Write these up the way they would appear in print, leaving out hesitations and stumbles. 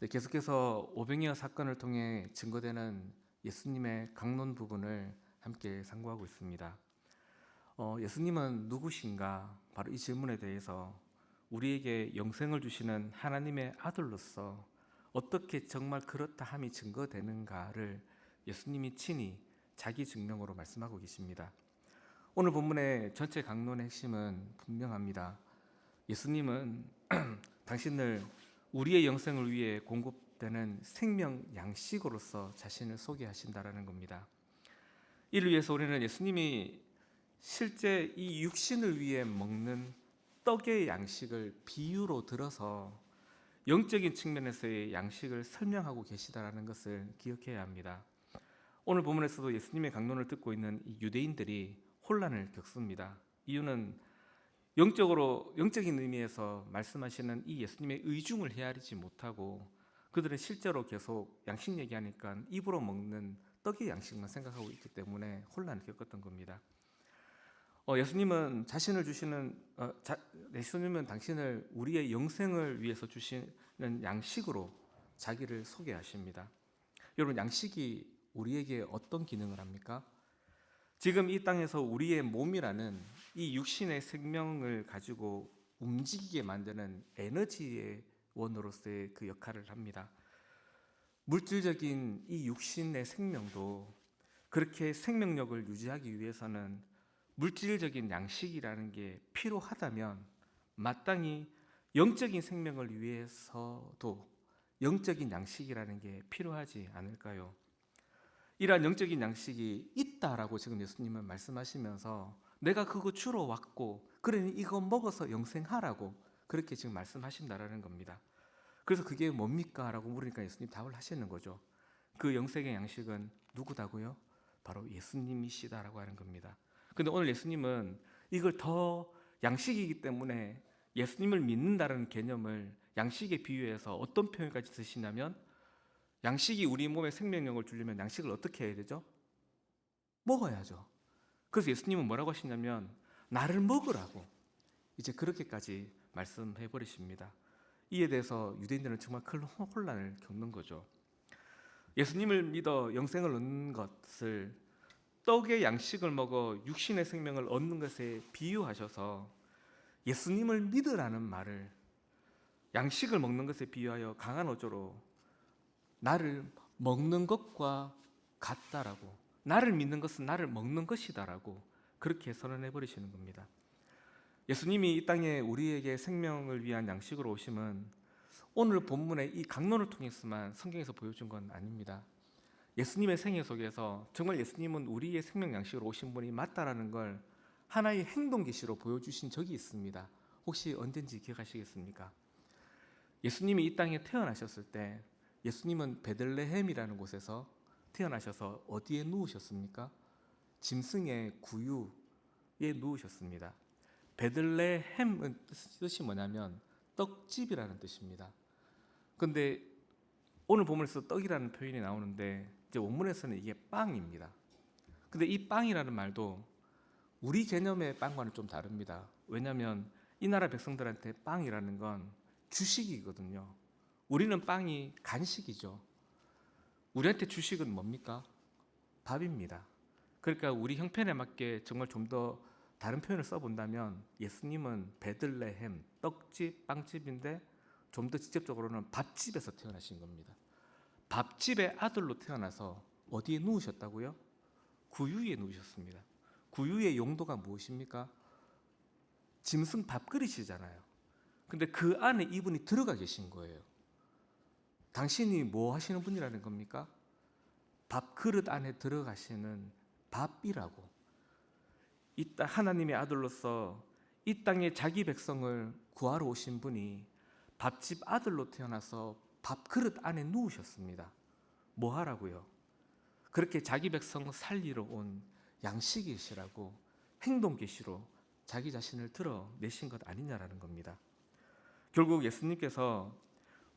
네, 계속해서 오병이어 사건을 통해 증거되는 예수님의 강론 부분을 함께 상고하고 있습니다. 예수님은 누구신가? 바로 이 질문에 대해서 우리에게 영생을 주시는 하나님의 아들로서 어떻게 정말 그렇다 함이 증거되는가를 예수님이 친히 자기 증명으로 말씀하고 계십니다. 오늘 본문의 전체 강론의 핵심은 분명합니다. 예수님은 당신을 우리의 영생을 위해 공급되는 생명 양식으로서 자신을 소개하신다라는 겁니다. 이를 위해서 우리는 예수님이 실제 이 육신을 위해 먹는 떡의 양식을 비유로 들어서 영적인 측면에서의 양식을 설명하고 계시다라는 것을 기억해야 합니다. 오늘 본문에서도 예수님의 강론을 듣고 있는 이 유대인들이 혼란을 겪습니다. 이유는 영적인 의미에서 말씀하시는 이 예수님의 의중을 헤아리지 못하고 그들은 실제로 계속 양식 얘기하니까 입으로 먹는 떡의 양식만 생각하고 있기 때문에 혼란을 겪었던 겁니다. 예수님은 예수님은 당신을 우리의 영생을 위해서 주시는 양식으로 자기를 소개하십니다. 여러분, 양식이 우리에게 어떤 기능을 합니까? 지금 이 땅에서 우리의 몸이라는 이 육신의 생명을 가지고 움직이게 만드는 에너지의 원으로서의 그 역할을 합니다. 물질적인 이 육신의 생명도 그렇게 생명력을 유지하기 위해서는 물질적인 양식이라는 게 필요하다면 마땅히 영적인 생명을 위해서도 영적인 양식이라는 게 필요하지 않을까요? 이러한 영적인 양식이 있다라고 지금 예수님은 말씀하시면서 내가 그거 주러 왔고 그러니 이거 먹어서 영생하라고 그렇게 지금 말씀하신다라는 겁니다. 그래서 그게 뭡니까? 라고 물으니까 예수님 답을 하시는 거죠. 그 영생의 양식은 누구다고요? 바로 예수님이시다라고 하는 겁니다. 근데 오늘 예수님은 이걸 더 양식이기 때문에 예수님을 믿는다는 개념을 양식에 비유해서 어떤 표현까지 쓰시냐면 양식이 우리 몸에 생명력을 주려면 양식을 어떻게 해야 되죠? 먹어야죠. 그래서 예수님은 뭐라고 하시냐면 나를 먹으라고 이제 그렇게까지 말씀해 버리십니다. 이에 대해서 유대인들은 정말 큰 혼란을 겪는 거죠. 예수님을 믿어 영생을 얻는 것을 떡의 양식을 먹어 육신의 생명을 얻는 것에 비유하셔서 예수님을 믿으라는 말을 양식을 먹는 것에 비유하여 강한 어조로 나를 먹는 것과 같다라고, 나를 믿는 것은 나를 먹는 것이다라고 그렇게 선언해 버리시는 겁니다. 예수님이 이 땅에 우리에게 생명을 위한 양식으로 오심은 오늘 본문의 이 강론을 통해서만 성경에서 보여준 건 아닙니다. 예수님의 생애 속에서 정말 예수님은 우리의 생명 양식으로 오신 분이 맞다라는 걸 하나의 행동 계시로 보여주신 적이 있습니다. 혹시 언젠지 기억하시겠습니까? 예수님이 이 땅에 태어나셨을 때 예수님은 베들레헴이라는 곳에서 태어나셔서 어디에 누우셨습니까? 짐승의 구유에 누우셨습니다. 베들레헴은 뜻이 뭐냐면 떡집이라는 뜻입니다. 근데 오늘 본문에서 떡이라는 표현이 나오는데 이제 원문에서는 이게 빵입니다. 근데 이 빵이라는 말도 우리 개념의 빵과는 좀 다릅니다. 왜냐하면 이 나라 백성들한테 빵이라는 건 주식이거든요. 우리는 빵이 간식이죠. 우리한테 주식은 뭡니까? 밥입니다. 그러니까 우리 형편에 맞게 정말 좀 더 다른 표현을 써본다면 예수님은 베들레헴, 떡집, 빵집인데 좀 더 직접적으로는 밥집에서 태어나신 겁니다. 밥집의 아들로 태어나서 어디에 누우셨다고요? 구유에 누우셨습니다. 구유의 용도가 무엇입니까? 짐승 밥그릇이잖아요. 근데 그 안에 이분이 들어가 계신 거예요. 당신이 뭐 하시는 분이라는 겁니까? 밥그릇 안에 들어가시는 밥이라고. 이 땅 하나님의 아들로서 이 땅에 자기 백성을 구하러 오신 분이 밥집 아들로 태어나서 밥그릇 안에 누우셨습니다. 뭐 하라고요? 그렇게 자기 백성 살리러 온 양식이시라고 행동 계시로 자기 자신을 드러내신 것 아니냐라는 겁니다. 결국 예수님께서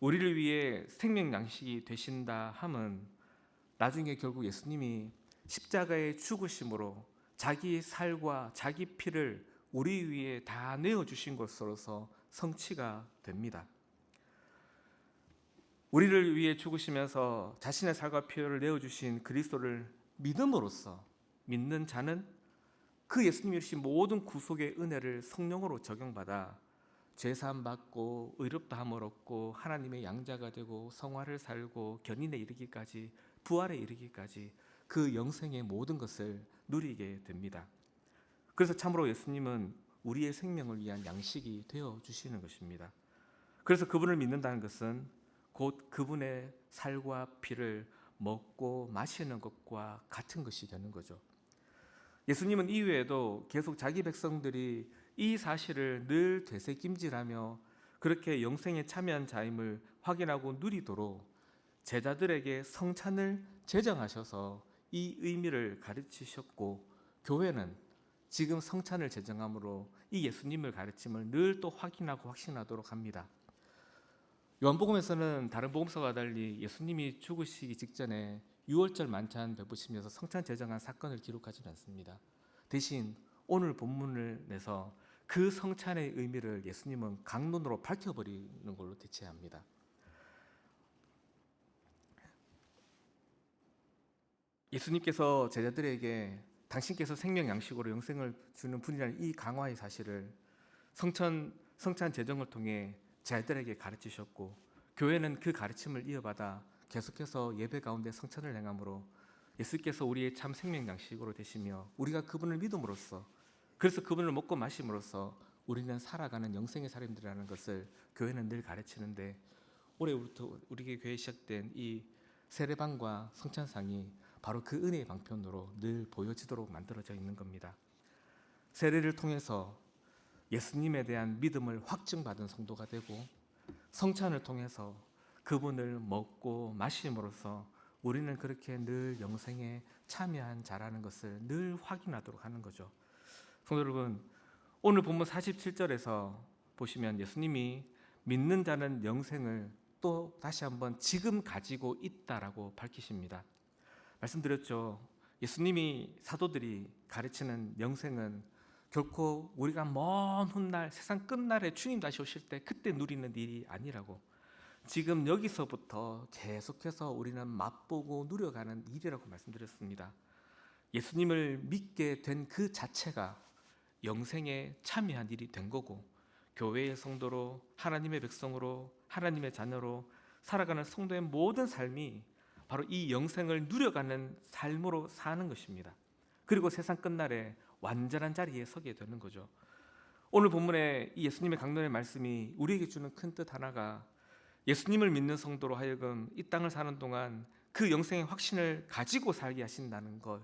우리를 위해 생명 양식이 되신다 함은 나중에 결국 예수님이 십자가의 죽으심으로 자기 살과 자기 피를 우리 위해 다 내어주신 것으로서 성취가 됩니다. 우리를 위해 죽으시면서 자신의 살과 피를 내어주신 그리스도를 믿음으로써 믿는 자는 그 예수님이 주신 모든 구속의 은혜를 성령으로 적용받아 죄사함 받고 의롭다함을 얻고 하나님의 양자가 되고 성화를 살고 견인에 이르기까지 부활에 이르기까지 그 영생의 모든 것을 누리게 됩니다. 그래서 참으로 예수님은 우리의 생명을 위한 양식이 되어 주시는 것입니다. 그래서 그분을 믿는다는 것은 곧 그분의 살과 피를 먹고 마시는 것과 같은 것이 되는 거죠. 예수님은 이후에도 계속 자기 백성들이 이 사실을 늘 되새김질하며 그렇게 영생에 참여한 자임을 확인하고 누리도록 제자들에게 성찬을 제정하셔서 이 의미를 가르치셨고, 교회는 지금 성찬을 제정함으로 이 예수님을 가르침을 늘 또 확인하고 확신하도록 합니다. 요한복음에서는 다른 복음서와 달리 예수님이 죽으시기 직전에 유월절 만찬 베푸시면서 성찬 제정한 사건을 기록하지는 않습니다. 대신 오늘 본문을 내서 그 성찬의 의미를 예수님은 강론으로 밝혀버리는 걸로 대체합니다. 예수님께서 제자들에게 당신께서 생명 양식으로 영생을 주는 분이라는 이 강화의 사실을 성찬 제정을 통해 제자들에게 가르치셨고, 교회는 그 가르침을 이어받아 계속해서 예배 가운데 성찬을 행함으로 예수께서 우리의 참 생명 양식으로 되시며 우리가 그분을 믿음으로써, 그래서 그분을 먹고 마심으로써 우리는 살아가는 영생의 사람들이라는 것을 교회는 늘 가르치는데, 올해부터 우리 교회에 시작된 이 세례반과 성찬상이 바로 그 은혜의 방편으로 늘 보여지도록 만들어져 있는 겁니다. 세례를 통해서 예수님에 대한 믿음을 확증받은 성도가 되고, 성찬을 통해서 그분을 먹고 마심으로써 우리는 그렇게 늘 영생에 참여한 자라는 것을 늘 확인하도록 하는 거죠. 성도 여러분, 오늘 본문 47절에서 보시면 예수님이 믿는 자는 영생을 또 다시 한번 지금 가지고 있다라고 밝히십니다. 말씀드렸죠. 예수님이 사도들이 가르치는 영생은 결코 우리가 먼 훗날 세상 끝날에 주님 다시 오실 때 그때 누리는 일이 아니라고, 지금 여기서부터 계속해서 우리는 맛보고 누려가는 일이라고 말씀드렸습니다. 예수님을 믿게 된 그 자체가 영생에 참여한 일이 된 거고, 교회의 성도로 하나님의 백성으로 하나님의 자녀로 살아가는 성도의 모든 삶이 바로 이 영생을 누려가는 삶으로 사는 것입니다. 그리고 세상 끝날에 완전한 자리에 서게 되는 거죠. 오늘 본문의 이 예수님의 강론의 말씀이 우리에게 주는 큰 뜻 하나가, 예수님을 믿는 성도로 하여금 이 땅을 사는 동안 그 영생의 확신을 가지고 살게 하신다는 것,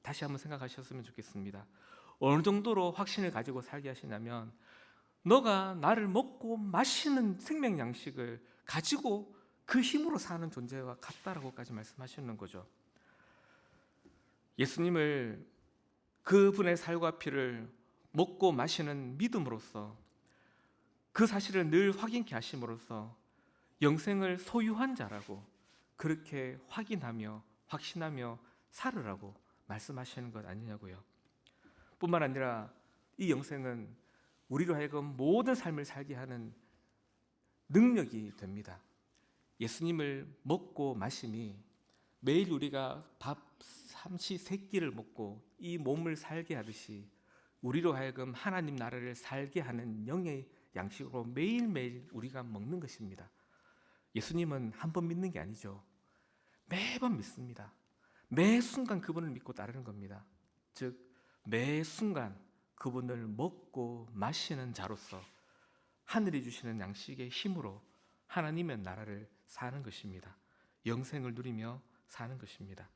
다시 한번 생각하셨으면 좋겠습니다. 어느 정도로 확신을 가지고 살게 하시냐면, 너가 나를 먹고 마시는 생명 양식을 가지고 그 힘으로 사는 존재와 같다라고까지 말씀하시는 거죠. 예수님을, 그분의 살과 피를 먹고 마시는 믿음으로써, 그 사실을 늘 확인케 하심으로써 영생을 소유한 자라고 그렇게 확인하며 확신하며 살으라고 말씀하시는 것 아니냐고요. 뿐만 아니라 이 영생은 우리로 하여금 모든 삶을 살게 하는 능력이 됩니다. 예수님을 먹고 마심이 매일 우리가 밥 삼시 세끼를 먹고 이 몸을 살게 하듯이 우리로 하여금 하나님 나라를 살게 하는 영의 양식으로 매일매일 우리가 먹는 것입니다. 예수님은 한 번 믿는 게 아니죠. 매번 믿습니다. 매 순간 그분을 믿고 따르는 겁니다. 즉 매 순간 그분을 먹고 마시는 자로서 하늘이 주시는 양식의 힘으로 하나님의 나라를 사는 것입니다. 영생을 누리며 사는 것입니다.